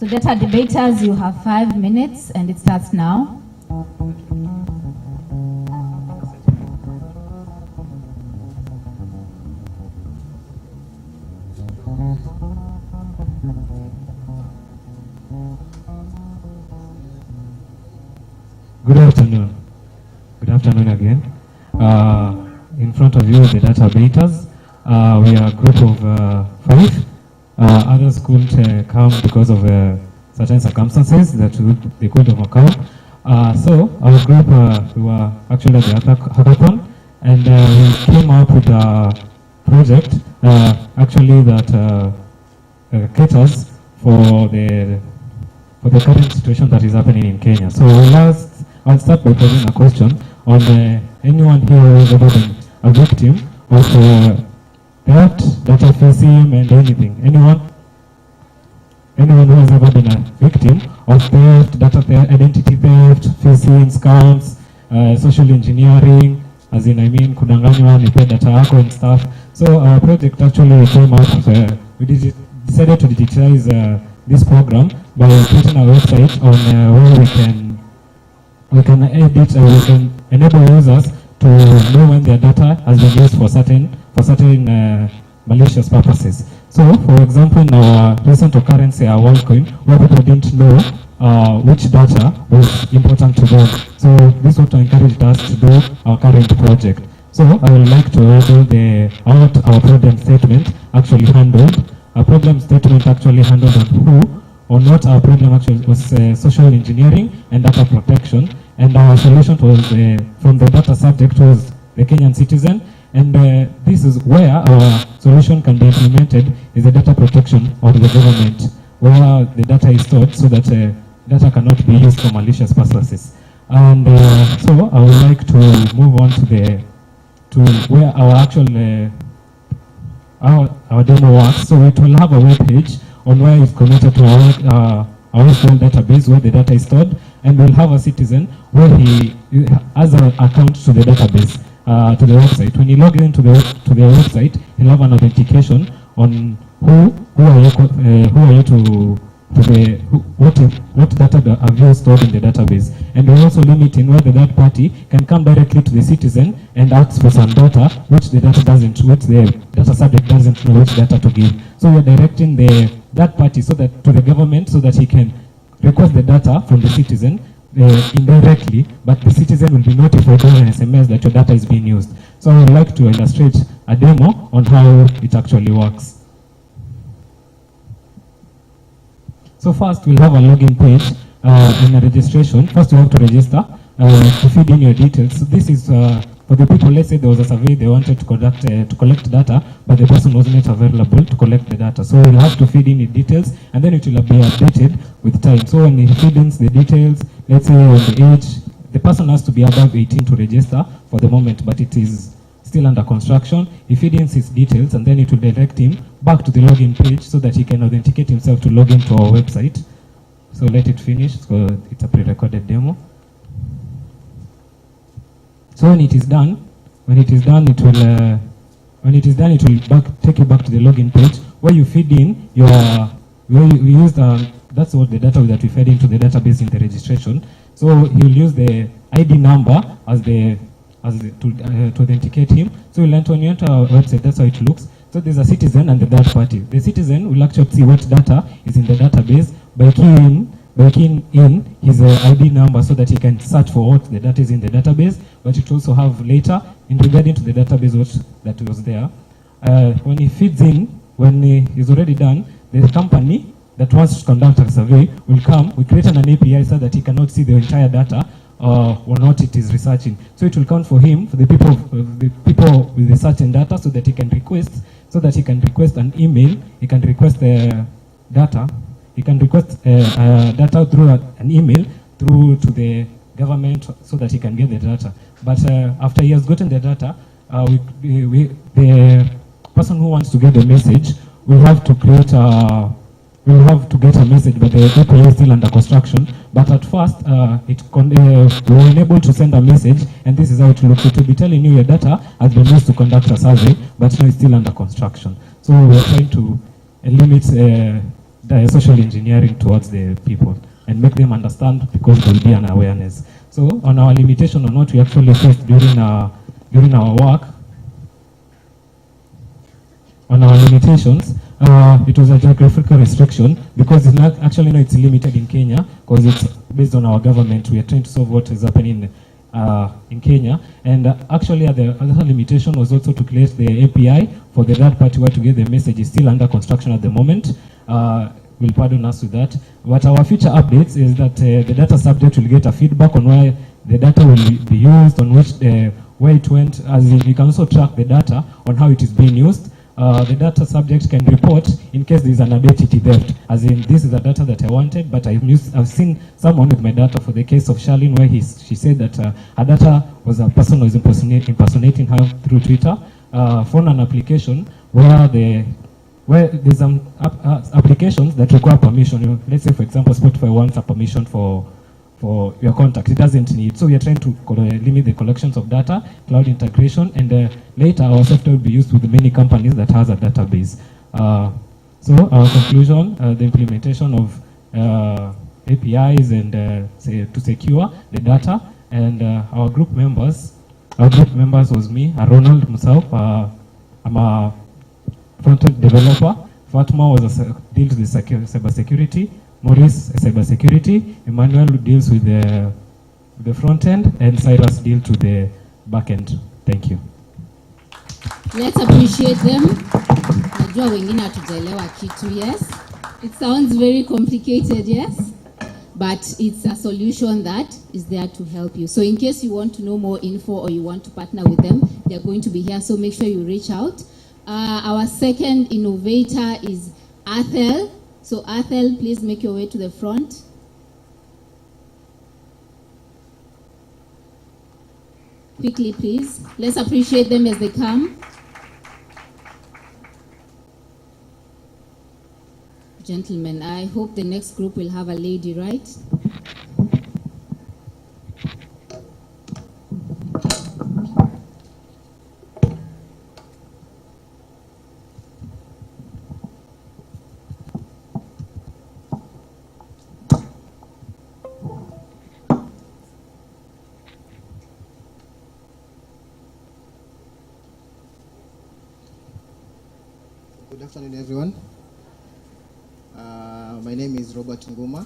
So data debaters, you have 5 minutes and it starts now. Good afternoon. Good afternoon again. In front of you, the data debaters. We are a group of 5. Others couldn't come because of certain circumstances that they could overcome. So our group, we were actually at the hackathon, and we came up with a project actually that caters for the current situation that is happening in Kenya. So I'll start by posing a question on anyone here who has ever been a victim of theft, data phishing, and anything. Anyone who has ever been a victim of theft, data theft, identity theft, phishing, scams, social engineering, as in kudanganywa nipe data yako and stuff. So our project actually came out, we decided to digitize this program by creating a website on where we can edit and we can enable users to know when their data has been used for certain malicious purposes. So, for example, in our recent occurrence here, WorldCoin, where people didn't know which data was important to them. So, this is what encouraged us to do our current project. So, I would like to read out our problem statement actually handled. Our problem statement actually handled on what our problem actually was social engineering and data protection. And our solution was from the data subject was the Kenyan citizen. And this is where our solution can be implemented is the data protection of the government, where the data is stored so that data cannot be used for malicious purposes. And so I would like to move on to where our actual our demo works. So it will have a web page on where it's connected to our SQL database where the data is stored, and we'll have a citizen where he has an account to the database. To the website. When you log into the website, you'll have an authentication on who are you to what data have you stored in the database, and we're also limiting whether that party can come directly to the citizen and ask for some data which the data subject doesn't know which data to give. So we're directing that party to the government so that he can request the data from the citizen indirectly, but the citizen will be notified on an SMS that your data is being used. So I would like to illustrate a demo on how it actually works. So first we'll have a login page and a registration. First you have to register to feed in your details. So this is for the people, let's say there was a survey they wanted to collect data, but the person was not available to collect the data. So you'll have to feed in the details, and then it will be updated with time. So when he feeds in the details, let's say on the age, the person has to be above 18 to register for the moment, but it is still under construction. He feeds in his details, and then it will direct him back to the login page so that he can authenticate himself to log into our website. So let it finish. So it's a pre-recorded demo. So when it is done, it will take you back to the login page where you feed in that's what the data that we fed into the database in the registration. So you'll use the ID number to authenticate him. So when you enter our website, that's how it looks. So there's a citizen and the third party. The citizen will actually see what data is in the database by keying in his ID number so that he can search for what the data is in the database, but it also have later in regarding to the database what that was there. When he feeds in, when he's already done, the company that wants to conduct a survey will come, we create an API so that he cannot see the entire data or what it is researching. So it will count for him, for the people with the certain data so that he can request an email, he can request the data. He can request data through an email through to the government so that he can get the data. But after he has gotten the data, the person who wants to get the message will have to get a message, but the API is still under construction. But at first, we're unable to send a message, and this is how it looks. It will be telling you your data has been used to conduct a survey, but now it's still under construction. So we're trying to limit the social engineering towards the people and make them understand, because there will be an awareness. So on our limitation on what we actually faced during our work, on our limitations, it was a geographical restriction, because it's not actually, no, it's limited in Kenya, because it's based on our government. We are trying to solve what is happening in Kenya, and actually the other limitation was also to create the API for the third party where to get the message. Is still under construction at the moment. Will pardon us with that. But our future updates is that the data subject will get a feedback on where the data will be used, on which where it went, as in, you can also track the data on how it is being used. The data subject can report in case there is an identity theft, as in, this is the data that I wanted, but I've seen someone with my data for the case of Charlene, where she said that her data was a person who was impersonating her through Twitter. Phone an application where there's some applications that require permission. You know, let's say, for example, Spotify wants a permission for your contact. It doesn't need. So we are trying to limit the collections of data, cloud integration, and later our software will be used with many companies that has a database. So our conclusion, the implementation of APIs and to secure the data, and our group members was me, Ronald Musau. I'm a front-end developer. Fatma deals with cybersecurity. Maurice, cybersecurity. Emmanuel deals with the front end, and Cyrus deals with the back end. Thank you. Let's appreciate them. Najua wengine hatujaelewa kitu, yes. It sounds very complicated, yes. But it's a solution that is there to help you. So in case you want to know more info or you want to partner with them, they're going to be here. So make sure you reach out. Our second innovator is Athel. So Athel, please make your way to the front. Quickly, please. Let's appreciate them as they come. Gentlemen, I hope the next group will have a lady, right? Good afternoon, everyone. My name is Robert Nguma.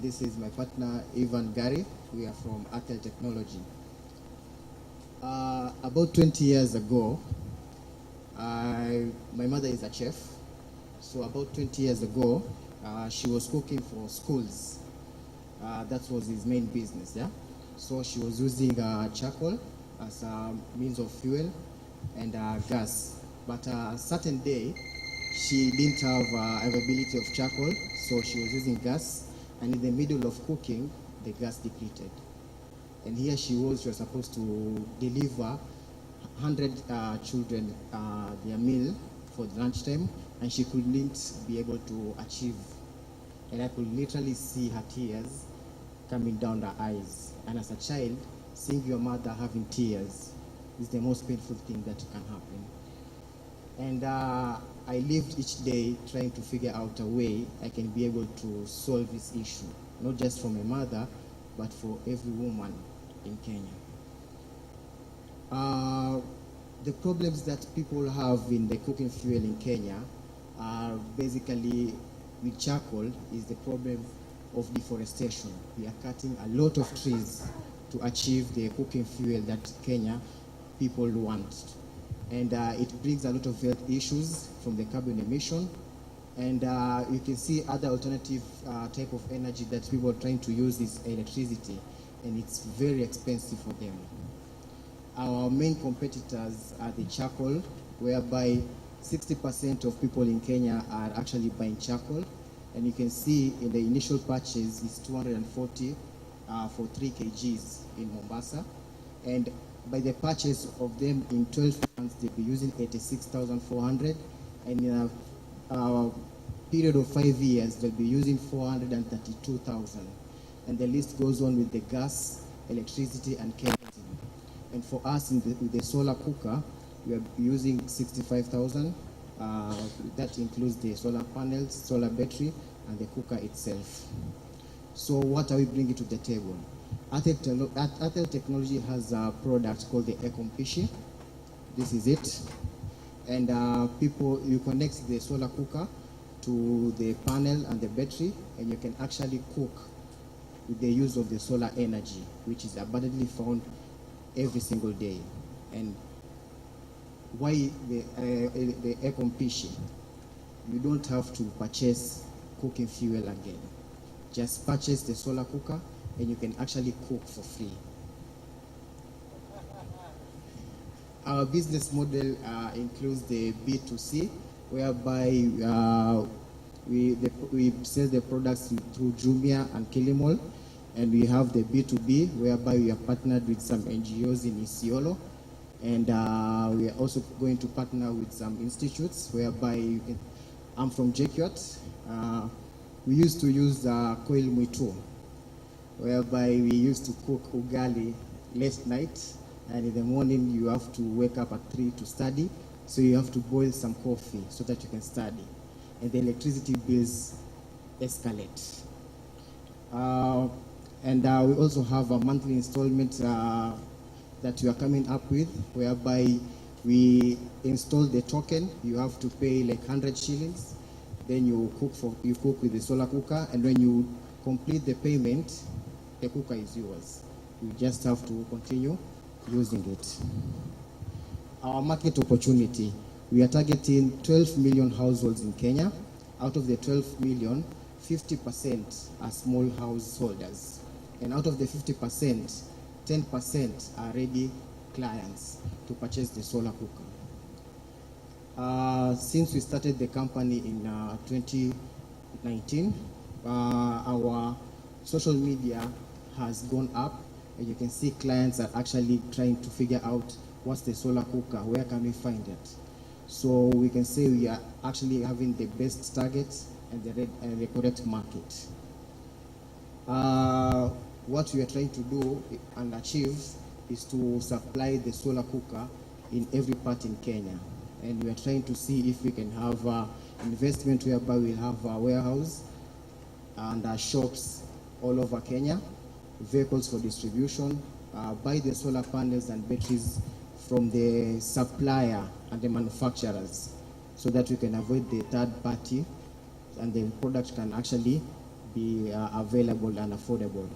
This is my partner, Ivan Gary. We are from Athel Technology. About 20 years ago, my mother is a chef. So about 20 years ago, she was cooking for schools. That was his main business, yeah? So she was using charcoal as a means of fuel and gas. But a certain day, she didn't have availability of charcoal, so she was using gas, and in the middle of cooking, the gas depleted. And here she was supposed to deliver 100 children their meal for the lunchtime, and she couldn't be able to achieve. And I could literally see her tears coming down her eyes. And as a child, seeing your mother having tears is the most painful thing that can happen. And I lived each day trying to figure out a way I can be able to solve this issue, not just for my mother, but for every woman in Kenya. The problems that people have in the cooking fuel in Kenya are basically with charcoal is the problem of deforestation. We are cutting a lot of trees to achieve the cooking fuel that Kenya people want. And it brings a lot of health issues from the carbon emission. And you can see other alternative type of energy that people are trying to use is electricity, and it's very expensive for them. Our main competitors are the charcoal, whereby 60% of people in Kenya are actually buying charcoal. And you can see in the initial purchase is 240 for 3 kgs in Mombasa. And by the purchase of them in 12 months, they'll be using 86,400, and in a period of 5 years, they'll be using 432,000. And the list goes on with the gas, electricity, and kerosene. And for us, with the solar cooker, we are using 65,000, That includes the solar panels, solar battery, and the cooker itself. So what are we bringing to the table? Atel Technology has a product called the Ecompishi. This is it. And you connect the solar cooker to the panel and the battery, and you can actually cook with the use of the solar energy, which is abundantly found every single day. And why the Ecompishi? You don't have to purchase cooking fuel again. Just purchase the solar cooker and you can actually cook for free. Our business model includes the B2C, whereby we sell the products through Jumia and Kilimall, and we have the B2B, whereby we are partnered with some NGOs in Isiolo, and we are also going to partner with some institutes, whereby I'm from JKUAT. We used to use Koil Muito, whereby we used to cook ugali late night, and in the morning you have to wake up at 3 to study, so you have to boil some coffee so that you can study, and the electricity bills escalate. And we also have a monthly installment that we are coming up with, whereby we install the token. You have to pay like 100 shillings, then you cook with the solar cooker, and when you complete the payment, the cooker is yours. You just have to continue using it. Our market opportunity, we are targeting 12 million households in Kenya. Out of the 12 million, 50% are small householders. And out of the 50%, 10% are ready clients to purchase the solar cooker. Since we started the company in 2019, our social media has gone up, and you can see clients are actually trying to figure out what's the solar cooker, where can we find it. So we can say we are actually having the best targets and the correct market. What we are trying to do and achieve is to supply the solar cooker in every part in Kenya. And we are trying to see if we can have investment whereby we'll have a warehouse and shops all over Kenya, vehicles for distribution, buy the solar panels and batteries from the supplier and the manufacturers, so that we can avoid the third party and the product can actually be available and affordable.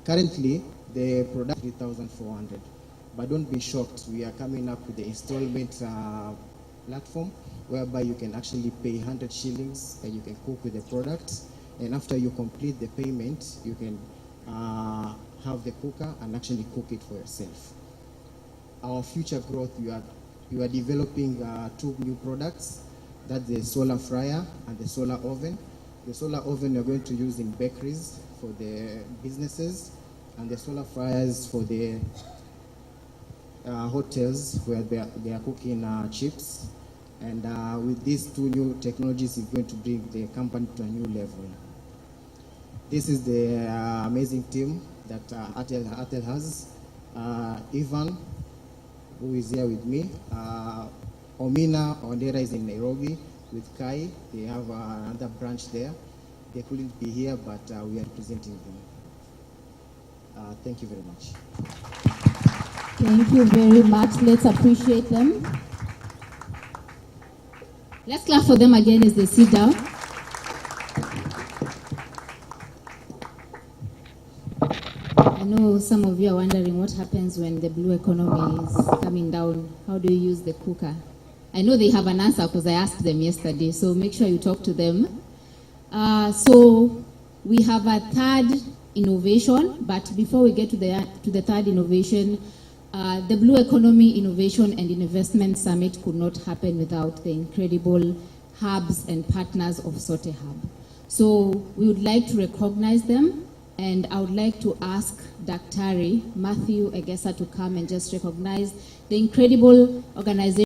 Currently, the product is 3,400, but don't be shocked. We are coming up with the installment platform, whereby you can actually pay 100 shillings and you can cook with the product. And after you complete the payment, you can have the cooker and actually cook it for yourself. Our future growth, we are developing 2 new products. That's the solar fryer and the solar oven. The solar oven we're going to use in bakeries for the businesses, and the solar fryers for the hotels where they are cooking chips. And with these 2 new technologies, it's going to bring the company to a new level. This is the amazing team that Atel has. Ivan, who is here with me. Omina Ondera is in Nairobi with Kai. They have another branch there. They couldn't be here, but we are representing them. Thank you very much. Thank you very much. Let's appreciate them. Let's clap for them again as they sit down. I know some of you are wondering what happens when the blue economy is coming down. How do you use the cooker? I know they have an answer because I asked them yesterday, so make sure you talk to them. So we have a third innovation, but before we get to the third innovation, the Blue Economy Innovation and Investment Summit could not happen without the incredible hubs and partners of Sote Hub. So we would like to recognize them, and I would like to ask Daktari Matthew Egesa to come and just recognize the incredible organization